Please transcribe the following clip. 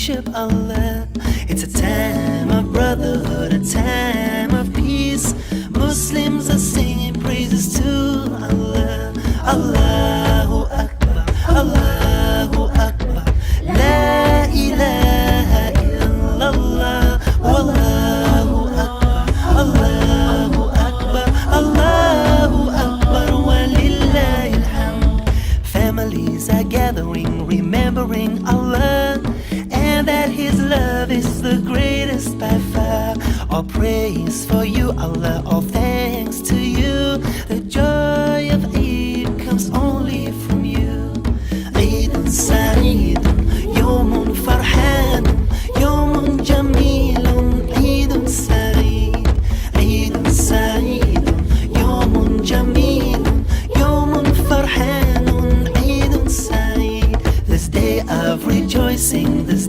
worship Allah. It's a time of brotherhood, a time of peace. Muslims are singing praises to Allah. Allahu Akbar, Allahu Akbar, La ilaha illallah, Wallahu Akbar, Allahu Akbar, Allahu Akbar, Walillahil hamd. Families are gathering, remembering Allah, and that His love is the greatest by far. All praise for you, Allah, all thanks to you. The joy of Eid comes only from you. Eid Sa'id, Yawmun Farhan, Yawmun Jamilun, Eid Sa'id, Eid Sa'id, Yawmun Jamilun, Yawmun Farhanun, Eid Sa'id. This day of rejoicing, this